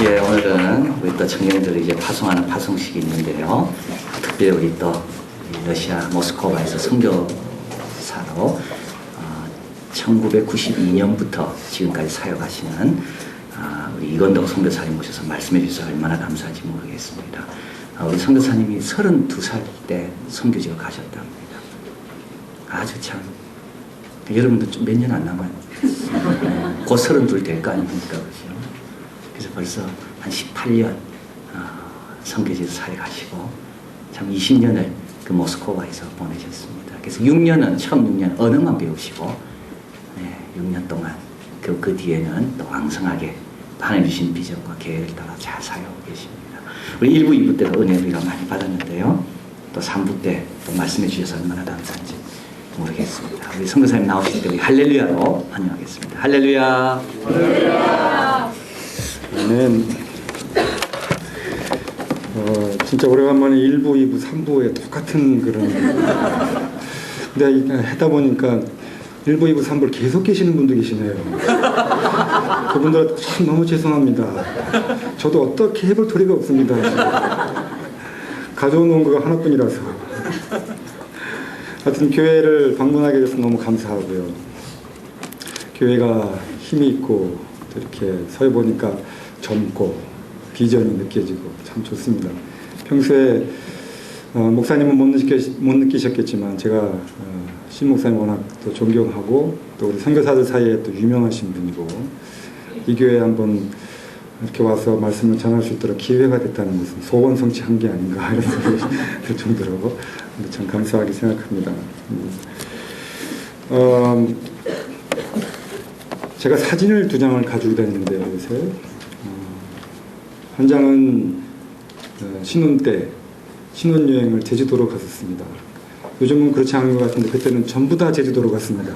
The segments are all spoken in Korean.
예, 오늘은 우리 또 청년들이 이제 파송하는 파송식이 있는데요. 특별히 우리 또 러시아 모스크바에서 선교사로 1992년부터 지금까지 사역하시는 우리 이건덕 선교사님 모셔서 말씀해 주셔서 얼마나 감사한지 모르겠습니다. 우리 선교사님이 32살 때 선교지를 가셨답니다. 아주 참, 여러분도 좀 몇 년 안 남아요. 곧 32 될 거 아닙니까? 그죠? 그래서 벌써 한 18년 선교지에서 사역하시고 참 20년을 그 모스크바에서 보내셨습니다. 그래서 6년은 처음 6년 언어만 배우시고 6년 동안 그 뒤에는 또 왕성하게 하나님 주신 비전과 계획을 따라 잘 사역하고 계십니다. 우리 1부, 2부 때도 은혜를 우리가 많이 받았는데요. 또 3부 때 또 말씀해 주셔서 얼마나 감사한지 모르겠습니다. 우리 선교사님 나오실 때 우리 할렐루야로 환영하겠습니다. 할렐루야. 할렐루야. 아멘. 진짜 오래간만에 1부, 2부, 3부에 똑같은 그런. 근데 하다 보니까 1부, 2부, 3부를 계속 계시는 분도 계시네요. 그분들 참 너무 죄송합니다. 저도 어떻게 해볼 도리가 없습니다. 가져온 거가 하나뿐이라서. 하여튼 교회를 방문하게 돼서 너무 감사하고요. 교회가 힘이 있고 또 이렇게 서해 보니까 젊고 비전이 느껴지고 참 좋습니다. 평소에 목사님은 못 느끼셨겠지만 제가 신 목사님 워낙 또 존경하고 또 우리 선교사들 사이에 또 유명하신 분이고 이 교회에 한번 이렇게 와서 말씀을 전할 수 있도록 기회가 됐다는 것은 소원 성취한 게 아닌가 이런 생각이 들 정도로 참 감사하게 생각합니다. 제가 사진을 2장을 가지고 다니는데요, 요새. 한 장은 신혼 때 신혼여행을 제주도로 갔었습니다. 요즘은 그렇지 않은 것 같은데 그때는 전부 다 제주도로 갔습니다.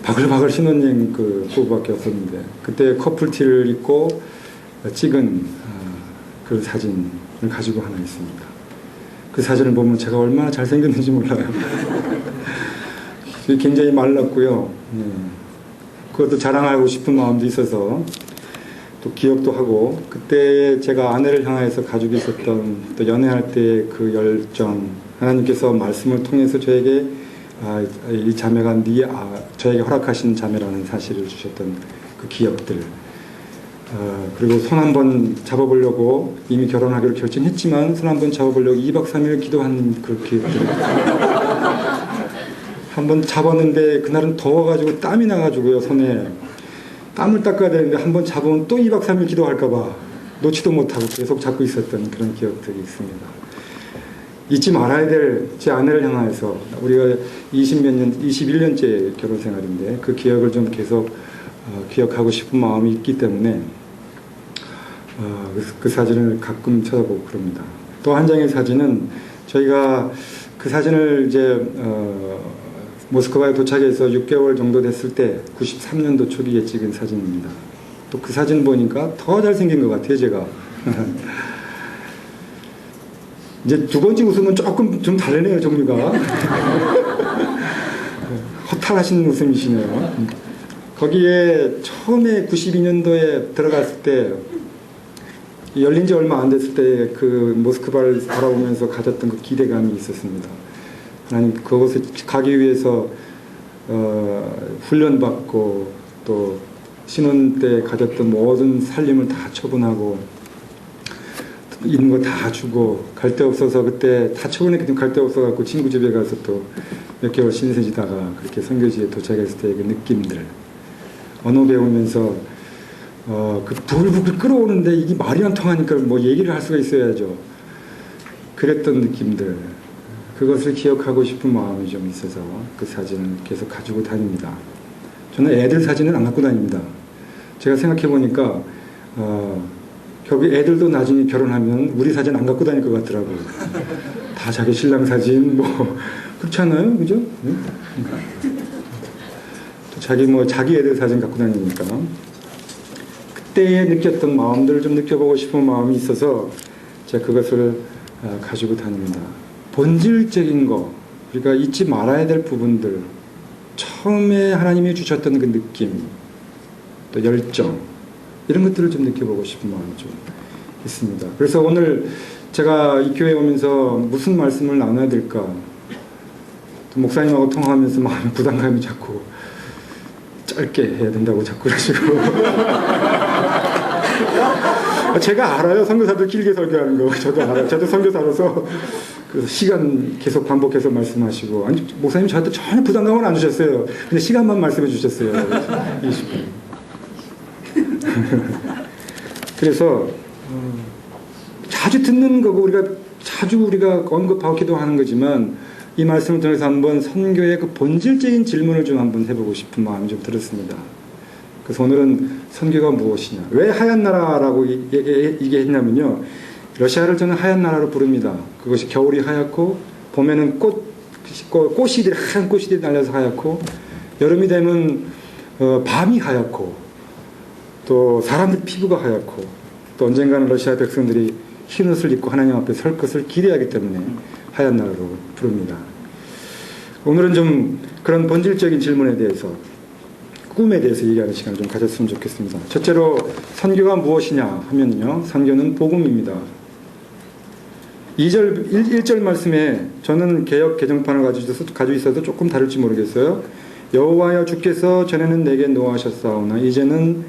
바글바글 신혼여행 그 부부밖에 없었는데 그때 커플티를 입고 찍은 그 사진을 가지고 하나 있습니다. 그 사진을 보면 제가 얼마나 잘생겼는지 몰라요. 굉장히 말랐고요. 그것도 자랑하고 싶은 마음도 있어서 또 기억도 하고 그때 제가 아내를 향해서 가지고 있었던 또 연애할 때 그 열정 하나님께서 말씀을 통해서 저에게 이 자매가 저에게 허락하신 자매라는 사실을 주셨던 그 기억들 그리고 손 한번 잡아보려고 이미 결혼하기로 결정했지만 손 한번 잡아보려고 2박 3일 기도한 그 기억들 한번 잡았는데 그날은 더워가지고 땀이 나가지고요 손에 땀을 닦아야 되는데 한번 잡으면 또 2박 3일 기도할까봐 놓지도 못하고 계속 잡고 있었던 그런 기억들이 있습니다. 잊지 말아야 될 제 아내를 향해서 우리가 21년째 결혼 생활인데 그 기억을 좀 계속 기억하고 싶은 마음이 있기 때문에 그 사진을 가끔 쳐다보고 그럽니다. 또 한 장의 사진은 저희가 그 사진을 이제 모스크바에 도착해서 6개월 정도 됐을 때 93년도 초기에 찍은 사진입니다. 또 그 사진 보니까 더 잘생긴 것 같아요, 제가. 이제 두 번째 웃음은 조금 좀 다르네요, 종류가. 허탈하신 웃음이시네요. 거기에 처음에 92년도에 들어갔을 때 열린 지 얼마 안 됐을 때 그 모스크바를 바라보면서 가졌던 그 기대감이 있었습니다. 하나님 그곳에 가기 위해서 훈련받고 또 신혼 때 가졌던 모든 살림을 다 처분하고 있는 거 다 주고 갈 데 없어서 그때 다 처분했기 갈 데 없어갖고 친구 집에 가서 또 몇 개월 신세지다가 그렇게 선교지에 도착했을 때 그 느낌들 언어 배우면서 그 부글부글 끓어오는데 이게 말이 안 통하니까 뭐 얘기를 할 수가 있어야죠. 그랬던 느낌들 그것을 기억하고 싶은 마음이 좀 있어서 그 사진을 계속 가지고 다닙니다. 저는 애들 사진은 안 갖고 다닙니다. 제가 생각해 보니까 결국 애들도 나중에 결혼하면 우리 사진 안 갖고 다닐 것 같더라고요. 다 자기 신랑 사진 뭐 그렇잖아요, 그죠? 또 자기 애들 사진 갖고 다니니까 그때에 느꼈던 마음들을 좀 느껴보고 싶은 마음이 있어서 제가 그것을 가지고 다닙니다. 본질적인 거 우리가 잊지 말아야 될 부분들 처음에 하나님이 주셨던 그 느낌 또 열정 이런 것들을 좀 느껴보고 싶은 마음이 좀 있습니다. 그래서 오늘 제가 이 교회에 오면서 무슨 말씀을 나눠야 될까, 또 목사님하고 통화하면서 마음의 부담감이 자꾸 짧게 해야 된다고 자꾸 그러시고 제가 알아요. 선교사들 길게 설교하는 거 저도 알아요. 저도 선교사로서 그래서 시간 계속 반복해서 말씀하시고, 아니 목사님 저한테 전혀 부담감을 안 주셨어요. 근데 시간만 말씀해 주셨어요. 20분. 그래서 자주 듣는 거고 자주 우리가 언급하고 기도하는 거지만, 이 말씀을 통해서 한번 선교의 그 본질적인 질문을 좀 한번 해보고 싶은 마음이 좀 들었습니다. 그래서 오늘은 선교가 무엇이냐, 왜 하얀 나라라고 얘기했냐면요, 러시아를 저는 하얀 나라로 부릅니다. 그것이 겨울이 하얗고, 봄에는 꽃이들이 하얀 꽃이들이 날려서 하얗고, 여름이 되면 밤이 하얗고, 또 사람들 피부가 하얗고, 또 언젠가는 러시아 백성들이 흰 옷을 입고 하나님 앞에 설 것을 기대하기 때문에 하얀 나라로 부릅니다. 오늘은 좀 그런 본질적인 질문에 대해서, 꿈에 대해서 얘기하는 시간을 좀 가졌으면 좋겠습니다. 첫째로 선교가 무엇이냐 하면요, 선교는 복음입니다. 1절 말씀에, 저는 개역 개정판을 가지고 있어서 조금 다를지 모르겠어요. 여호와여 주께서 전에는 내게 노하셨사오나 이제는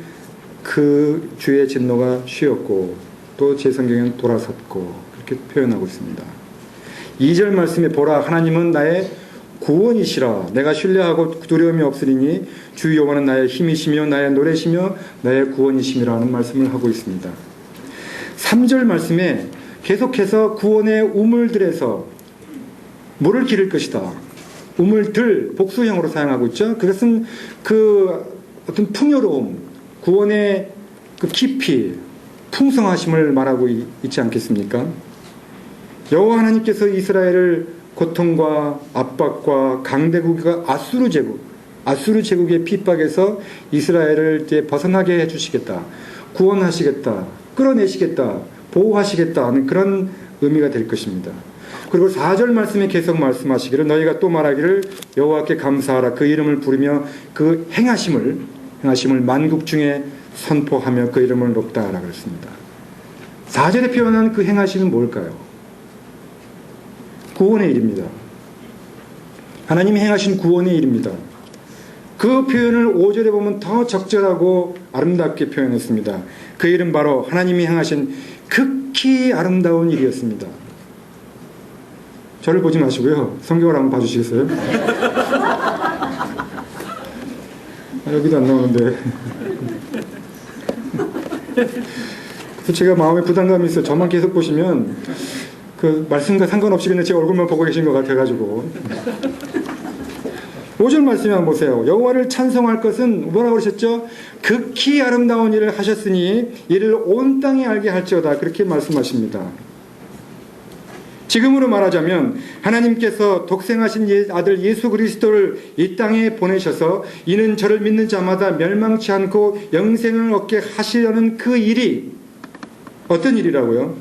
그 주의 진노가 쉬었고, 또 제 성경에는 돌아섰고, 그렇게 표현하고 있습니다. 2절 말씀에, 보라 하나님은 나의 구원이시라. 내가 신뢰하고 두려움이 없으리니 주 여호와는 나의 힘이시며 나의 노래시며 나의 구원이심이라는 말씀을 하고 있습니다. 3절 말씀에 계속해서 구원의 우물들에서 물을 기를 것이다. 우물들 복수형으로 사용하고 있죠. 그것은 그 어떤 풍요로움, 구원의 그 깊이, 풍성하심을 말하고 있지 않겠습니까? 여호와 하나님께서 이스라엘을 고통과 압박과 강대국과 아수르 제국의 핍박에서 이스라엘을 이제 벗어나게 해주시겠다, 구원하시겠다, 끌어내시겠다, 보호하시겠다 하는 그런 의미가 될 것입니다. 그리고 4절 말씀에 계속 말씀하시기를, 너희가 또 말하기를 여호와께 감사하라. 그 이름을 부르며 그 행하심을 만국 중에 선포하며 그 이름을 높다 하라 그랬습니다. 4절에 표현한 그 행하심은 뭘까요? 구원의 일입니다. 하나님이 행하신 구원의 일입니다. 그 표현을 5절에 보면 더 적절하고 아름답게 표현했습니다. 그 일은 바로 하나님이 행하신 극히 아름다운 일이었습니다. 저를 보지 마시고요, 성경을 한번 봐주시겠어요? 여기도 안 나오는데. 그래서 제가 마음에 부담감이 있어요. 저만 계속 보시면 그 말씀과 상관없이 그냥 제 얼굴만 보고 계신 것 같아가지고. 5절 말씀에 한번 보세요. 여호와를 찬송할 것은 뭐라고 그러셨죠? 극히 아름다운 일을 하셨으니 이를 온 땅에 알게 할지어다, 그렇게 말씀하십니다. 지금으로 말하자면 하나님께서 독생하신 아들 예수 그리스도를 이 땅에 보내셔서 이는 저를 믿는 자마다 멸망치 않고 영생을 얻게 하시려는 그 일이 어떤 일이라고요?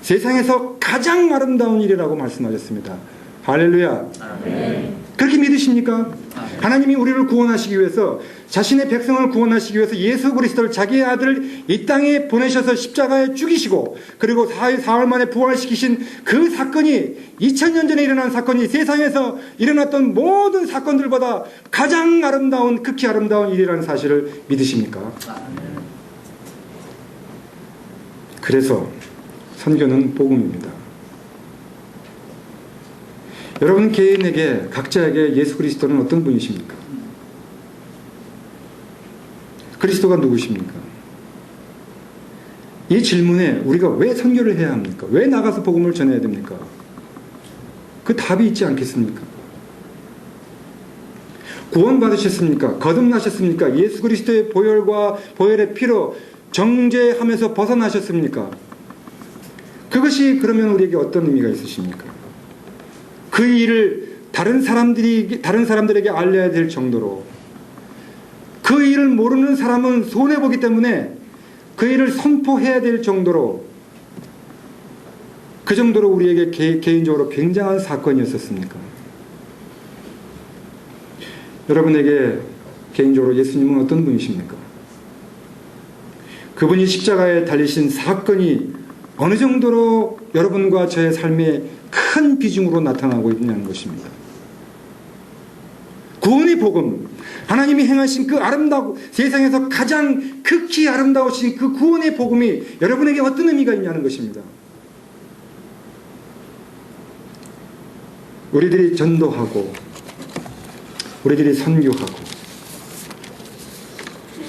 세상에서 가장 아름다운 일이라고 말씀하셨습니다. 할렐루야. 아멘. 그렇게 믿으십니까? 아멘. 하나님이 우리를 구원하시기 위해서, 자신의 백성을 구원하시기 위해서 예수 그리스도를, 자기의 아들을 이 땅에 보내셔서 십자가에 죽이시고, 그리고 사흘 만에 부활시키신 그 사건이, 2000년 전에 일어난 사건이 세상에서 일어났던 모든 사건들보다 가장 아름다운, 극히 아름다운 일이라는 사실을 믿으십니까? 아멘. 그래서 선교는 복음입니다. 여러분 개인에게, 각자에게 예수 그리스도는 어떤 분이십니까? 그리스도가 누구십니까? 이 질문에 우리가 왜 선교를 해야 합니까? 왜 나가서 복음을 전해야 됩니까? 그 답이 있지 않겠습니까? 구원받으셨습니까? 거듭나셨습니까? 예수 그리스도의 보혈의 피로 정죄하면서 벗어나셨습니까? 그것이 그러면 우리에게 어떤 의미가 있으십니까? 그 일을 다른 사람들에게 알려야 될 정도로, 그 일을 모르는 사람은 손해보기 때문에 그 일을 선포해야 될 정도로, 그 정도로 우리에게 개인적으로 굉장한 사건이었었습니까? 여러분에게 개인적으로 예수님은 어떤 분이십니까? 그분이 십자가에 달리신 사건이 어느 정도로 여러분과 저의 삶에 큰 비중으로 나타나고 있냐는 것입니다. 구원의 복음, 하나님이 행하신 그 아름다고 세상에서 가장 극히 아름다우신 그 구원의 복음이 여러분에게 어떤 의미가 있냐는 것입니다. 우리들이 전도하고 우리들이 선교하고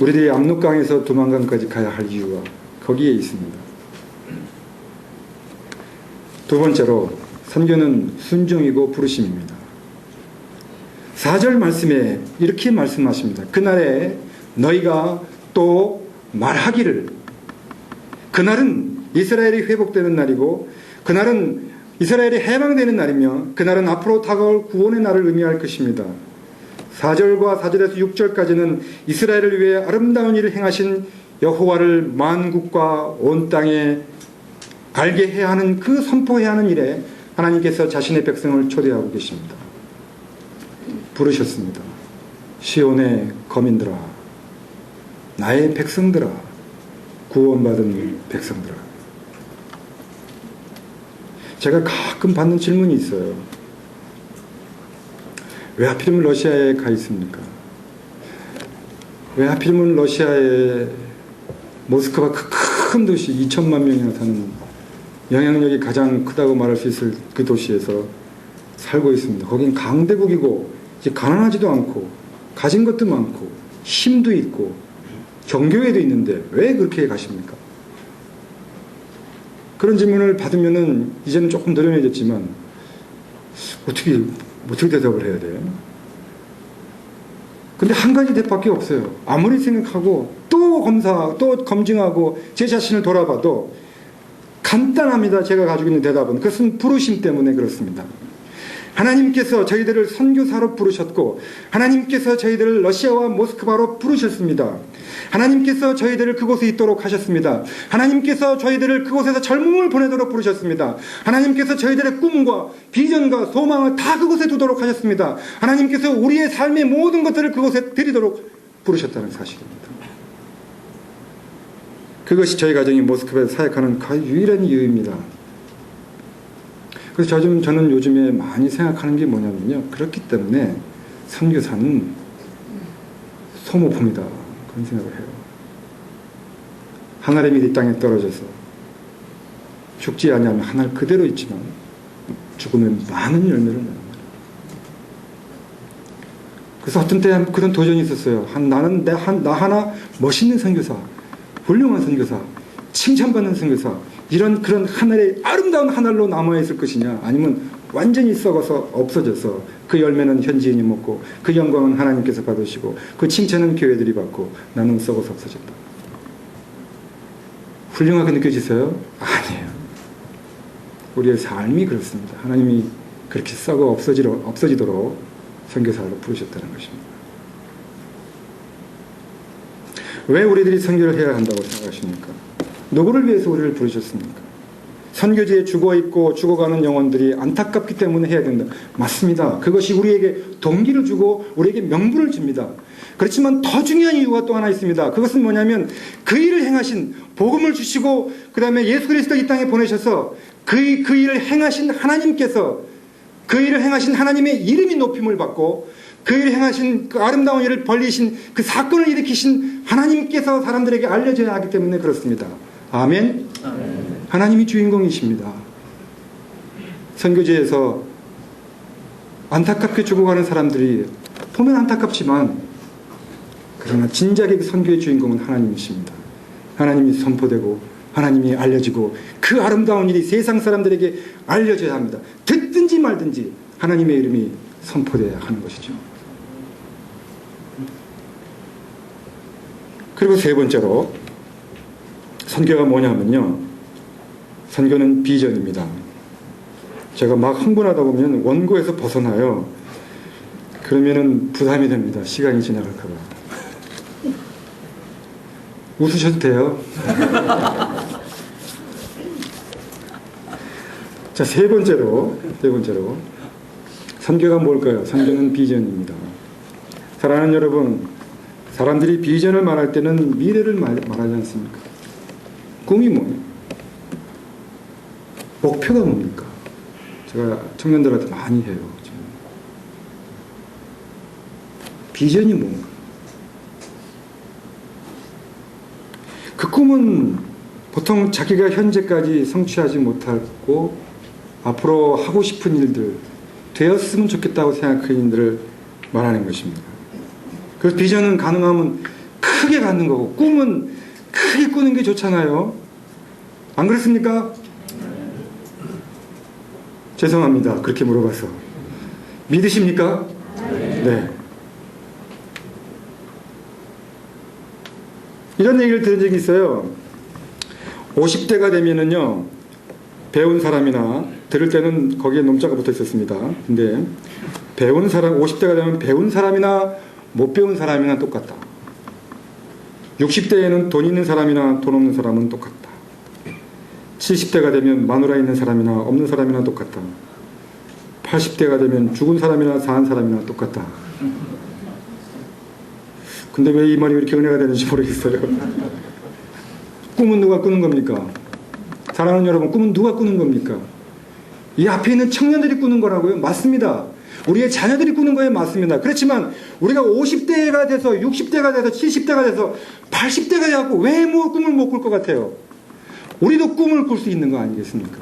우리들이 압록강에서 두만강까지 가야 할 이유가 거기에 있습니다. 두 번째로 선교는 순종이고 부르심입니다. 4절 말씀에 이렇게 말씀하십니다. 그날에 너희가 또 말하기를, 그날은 이스라엘이 회복되는 날이고 그날은 이스라엘이 해방되는 날이며 그날은 앞으로 다가올 구원의 날을 의미할 것입니다. 4절과 4절에서 6절까지는 이스라엘을 위해 아름다운 일을 행하신 여호와를 만국과 온 땅에 알게 해야 하는, 그 선포해야 하는 일에 하나님께서 자신의 백성을 초대하고 계십니다. 부르셨습니다. 시온의 거민들아, 나의 백성들아, 구원받은 백성들아. 제가 가끔 받는 질문이 있어요. 왜 하필이면 러시아에 가 있습니까? 왜 하필이면 러시아의 모스크바 큰 도시 2천만 명이나 사는, 영향력이 가장 크다고 말할 수 있을 그 도시에서 살고 있습니다. 거긴 강대국이고 이제 가난하지도 않고 가진 것도 많고 힘도 있고 정교회도 있는데 왜 그렇게 가십니까? 그런 질문을 받으면은 이제는 조금 노련해졌지만 어떻게 대답을 해야 돼요? 근데 한 가지 대답밖에 없어요. 아무리 생각하고 또 검증하고 제 자신을 돌아봐도 간단합니다. 제가 가지고 있는 대답은. 그것은 부르심 때문에 그렇습니다. 하나님께서 저희들을 선교사로 부르셨고 하나님께서 저희들을 러시아와 모스크바로 부르셨습니다. 하나님께서 저희들을 그곳에 있도록 하셨습니다. 하나님께서 저희들을 그곳에서 젊음을 보내도록 부르셨습니다. 하나님께서 저희들의 꿈과 비전과 소망을 다 그곳에 두도록 하셨습니다. 하나님께서 우리의 삶의 모든 것들을 그곳에 드리도록 부르셨다는 사실입니다. 그것이 저희 가정이 모스크바에서 사역하는 유일한 이유입니다. 그래서 저는 요즘에 많이 생각하는 게 뭐냐면요, 그렇기 때문에 선교사는 소모품이다, 그런 생각을 해요. 하늘의 밀이 땅에 떨어져서 죽지 아니하면 하늘 그대로 있지만 죽으면 많은 열매를 내는 거예요. 그래서 어떤 때 그런 도전이 있었어요. 나 하나 멋있는 선교사, 훌륭한 선교사, 칭찬받는 선교사, 그런 하늘의 아름다운 하늘로 남아있을 것이냐, 아니면 완전히 썩어서 없어져서 그 열매는 현지인이 먹고 그 영광은 하나님께서 받으시고 그 칭찬은 교회들이 받고 나는 썩어서 없어졌다. 훌륭하게 느껴지세요? 아니에요. 우리의 삶이 그렇습니다. 하나님이 그렇게 썩어 없어지도록 선교사로 부르셨다는 것입니다. 왜 우리들이 선교를 해야 한다고 생각하십니까? 누구를 위해서 우리를 부르셨습니까? 선교지에 죽어있고 죽어가는 영혼들이 안타깝기 때문에 해야 된다. 맞습니다. 그것이 우리에게 동기를 주고 우리에게 명분을 줍니다. 그렇지만 더 중요한 이유가 또 하나 있습니다. 그것은 뭐냐면 그 일을 행하신, 복음을 주시고 그 다음에 예수 그리스도 이 땅에 보내셔서 그 일을 행하신 하나님께서, 그 일을 행하신 하나님의 이름이 높임을 받고 그 일을 행하신, 그 아름다운 일을 벌리신, 그 사건을 일으키신 하나님께서 사람들에게 알려져야 하기 때문에 그렇습니다. 아멘? 하나님이 주인공이십니다. 선교지에서 안타깝게 죽어가는 사람들이 보면 안타깝지만, 그러나 진작에 그 선교의 주인공은 하나님이십니다. 하나님이 선포되고 하나님이 알려지고 그 아름다운 일이 세상 사람들에게 알려져야 합니다. 듣든지 말든지 하나님의 이름이 선포되어야 하는 것이죠. 그리고 세 번째로, 선교가 뭐냐면요, 선교는 비전입니다. 제가 막 흥분하다 보면 원고에서 벗어나요. 그러면은 부담이 됩니다. 시간이 지나갈까봐. 웃으셔도 돼요. 자, 세 번째로 선교가 뭘까요? 선교는 비전입니다. 사랑하는 여러분, 사람들이 비전을 말할 때는 미래를 말하지 않습니까? 꿈이 뭐예요? 목표가 뭡니까? 제가 청년들한테 많이 해요. 지금. 비전이 뭔가? 그 꿈은 보통 자기가 현재까지 성취하지 못하고 앞으로 하고 싶은 일들, 되었으면 좋겠다고 생각하는 일들을 말하는 것입니다. 그래서 비전은 가능하면 크게 갖는 거고, 꿈은 크게 꾸는 게 좋잖아요. 안 그렇습니까? 죄송합니다. 그렇게 물어봐서. 믿으십니까? 네. 이런 얘기를 들은 적이 있어요. 50대가 되면은요, 배운 사람이나, 들을 때는 거기에 nom자가 붙어 있었습니다. 근데, 배운 사람, 50대가 되면 배운 사람이나 못 배운 사람이나 똑같다. 60대에는 돈 있는 사람이나 돈 없는 사람은 똑같다. 70대가 되면 마누라 있는 사람이나 없는 사람이나 똑같다. 80대가 되면 죽은 사람이나 사는 사람이나 똑같다. 근데 왜 이 말이 이렇게 은혜가 되는지 모르겠어요. 꿈은 누가 꾸는 겁니까? 사랑하는 여러분, 꿈은 누가 꾸는 겁니까? 이 앞에 있는 청년들이 꾸는 거라고요? 맞습니다. 우리의 자녀들이 꾸는 거에 맞습니다. 그렇지만 우리가 50대가 돼서 60대가 돼서 70대가 돼서 80대가 돼갖고 왜 뭐 꿈을 못 꿀 것 같아요? 우리도 꿈을 꿀 수 있는 거 아니겠습니까?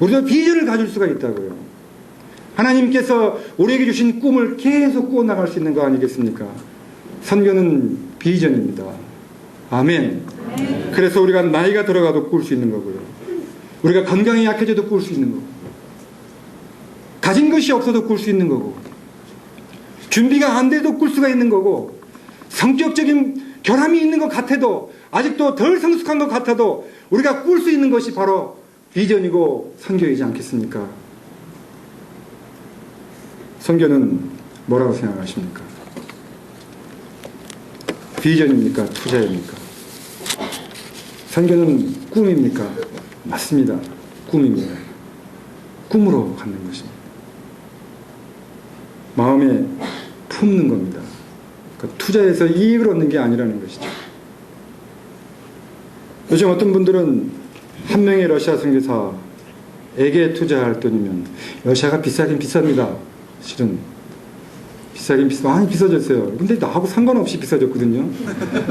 우리도 비전을 가질 수가 있다고요. 하나님께서 우리에게 주신 꿈을 계속 꾸어나갈 수 있는 거 아니겠습니까? 선교는 비전입니다. 아멘. 그래서 우리가 나이가 들어가도 꿀 수 있는 거고요. 우리가 건강이 약해져도 꿀 수 있는 거고, 가진 것이 없어도 꿀 수 있는 거고, 준비가 안 돼도 꿀 수가 있는 거고, 성격적인 결함이 있는 것 같아도, 아직도 덜 성숙한 것 같아도 우리가 꿀 수 있는 것이 바로 비전이고 선교이지 않겠습니까? 선교는 뭐라고 생각하십니까? 비전입니까? 투자입니까? 선교는 꿈입니까? 맞습니다. 꿈입니다. 꿈으로 갖는 것입니다. 마음에 품는 겁니다. 그러니까 투자해서 이익을 얻는 게 아니라는 것이죠. 요즘 어떤 분들은 한 명의 러시아 선교사에게 투자할 돈이면, 러시아가 비싸긴 비쌉니다. 실은 비싸긴 많이 비싸졌어요. 근데 나하고 상관없이 비싸졌거든요.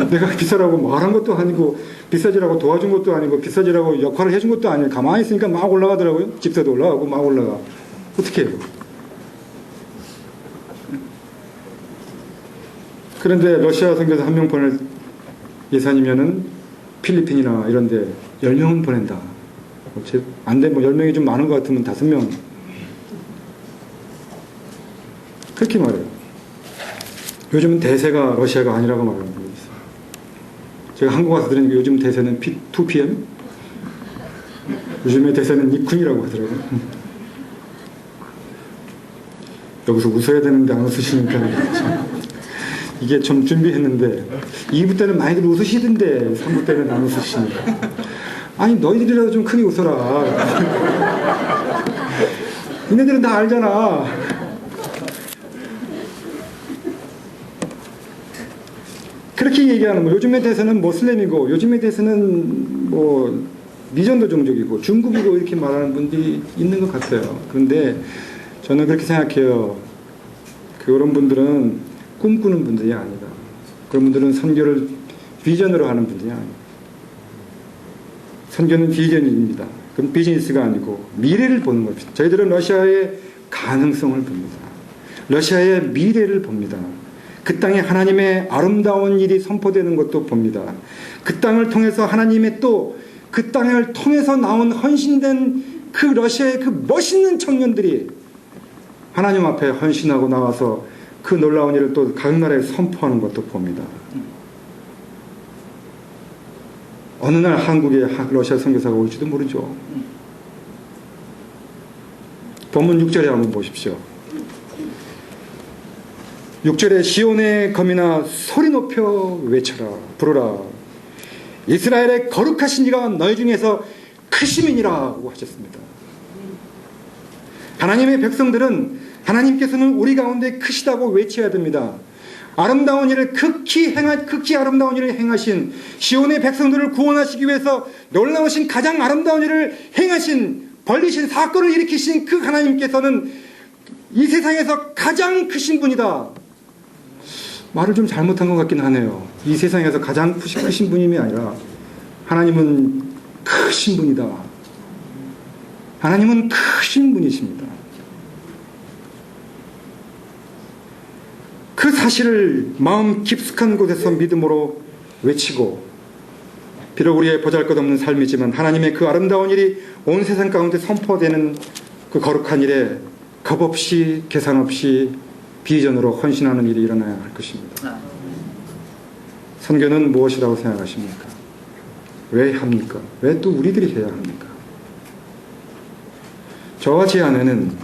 내가 비싸라고 말한 것도 아니고, 비싸지라고 도와준 것도 아니고, 비싸지라고 역할을 해준 것도 아니고, 가만히 있으니까 막 올라가더라고요. 집세도 올라가고 막 올라가. 어떻게 해요? 그런데 러시아 선교사 한 명 보낼 예산이면은 필리핀이나 이런 데 10명은 보낸다. 안 돼, 뭐 10명이 좀 많은 것 같으면 5명. 그렇게 말해요. 요즘은 대세가 러시아가 아니라고 말하는 분이 있어요. 제가 한국 와서 들으니까 요즘 대세는 2PM? 요즘의 대세는 니쿤이라고 하더라고요. 여기서 웃어야 되는데 안 웃으시니까 이게 좀 준비했는데 2부 때는 많이들 웃으시던데 3부 때는 안 웃으시니까, 아니 너희들이라도 좀 크게 웃어라. 니네들은 다 알잖아. 그렇게 얘기하는 거예요. 요즘의 대세는 모슬렘이고, 요즘의 대세는 뭐 미전도 종족이고 중국이고 이렇게 말하는 분들이 있는 것 같아요. 그런데 저는 그렇게 생각해요. 그런 분들은 꿈꾸는 분들이 아니다. 그런 분들은 선교를 비전으로 하는 분들이 아니다. 선교는 비전입니다. 그건 비즈니스가 아니고 미래를 보는 겁니다. 저희들은 러시아의 가능성을 봅니다. 러시아의 미래를 봅니다. 그 땅에 하나님의 아름다운 일이 선포되는 것도 봅니다. 그 땅을 통해서 하나님의 또 그 땅을 통해서 나온 헌신된 그 러시아의 그 멋있는 청년들이 하나님 앞에 헌신하고 나와서 그 놀라운 일을 또 각 나라에 선포하는 것도 봅니다. 어느 날 한국에 러시아 선교사가 올지도 모르죠. 본문 6절에 한번 보십시오. 6절에 시온의 거민아 소리 높여 외쳐라, 부르라. 이스라엘의 거룩하신 이가 너희 중에서 크심이니라고 하셨습니다. 하나님의 백성들은, 하나님께서는 우리 가운데 크시다고 외쳐야 됩니다. 아름다운 일을 극히 아름다운 일을 행하신, 시온의 백성들을 구원하시기 위해서 놀라우신 가장 아름다운 일을 행하신, 벌리신 사건을 일으키신 그 하나님께서는 이 세상에서 가장 크신 분이다. 말을 좀 잘못한 것 같긴 하네요. 이 세상에서 가장 크신 분임이 아니라 하나님은 크신 분이다. 하나님은 크신 분이십니다. 그 사실을 마음 깊숙한 곳에서 믿음으로 외치고, 비록 우리의 보잘것없는 삶이지만 하나님의 그 아름다운 일이 온 세상 가운데 선포되는 그 거룩한 일에 겁없이 계산 없이 비전으로 헌신하는 일이 일어나야 할 것입니다. 선교는 무엇이라고 생각하십니까? 왜 합니까? 왜 또 우리들이 해야 합니까? 저와 제 아내는,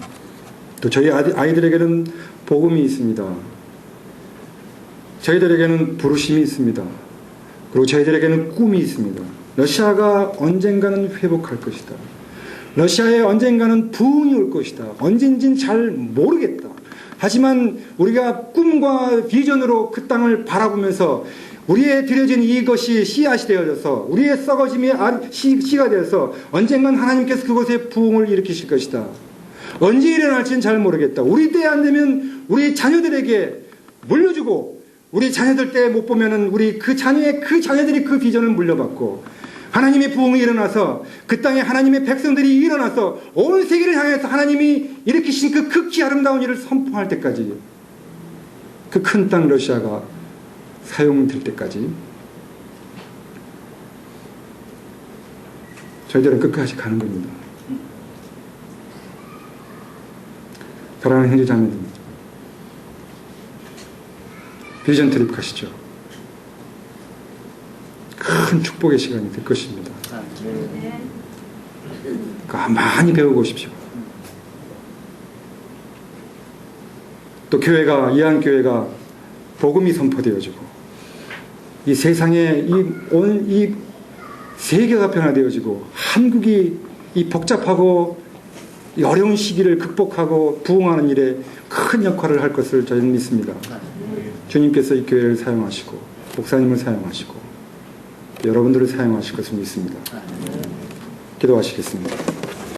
또 저희 아이들에게는 복음이 있습니다. 저희들에게는 부르심이 있습니다. 그리고 저희들에게는 꿈이 있습니다. 러시아가 언젠가는 회복할 것이다. 러시아에 언젠가는 부흥이 올 것이다. 언젠진 잘 모르겠다. 하지만 우리가 꿈과 비전으로 그 땅을 바라보면서 우리의 들여진 이것이 씨앗이 되어져서 우리의 썩어짐이 씨가 되어서 언젠간 하나님께서 그곳에 부흥을 일으키실 것이다. 언제 일어날지는 잘 모르겠다. 우리 때 안 되면 우리 자녀들에게 물려주고, 우리 자녀들 때 못 보면은 우리 그 자녀들이 그 비전을 물려받고, 하나님의 부흥이 일어나서 그 땅에 하나님의 백성들이 일어나서 온 세계를 향해서 하나님이 일으키신 그 극히 아름다운 일을 선포할 때까지, 그 큰 땅 러시아가 사용될 때까지 저희들은 끝까지 가는 겁니다. 사랑하는 형제자매님, 비전 트립 가시죠. 큰 축복의 시간이 될 것입니다. 많이 배우고 오십시오. 또 교회가, 이한교회가 복음이 선포되어지고, 이 세상에 이 세계가 변화되어지고, 한국이 이 복잡하고 이 어려운 시기를 극복하고 부흥하는 일에 큰 역할을 할 것을 저희는 믿습니다. 주님께서 이 교회를 사용하시고, 목사님을 사용하시고, 여러분들을 사용하실 것을 믿습니다. 기도하시겠습니다.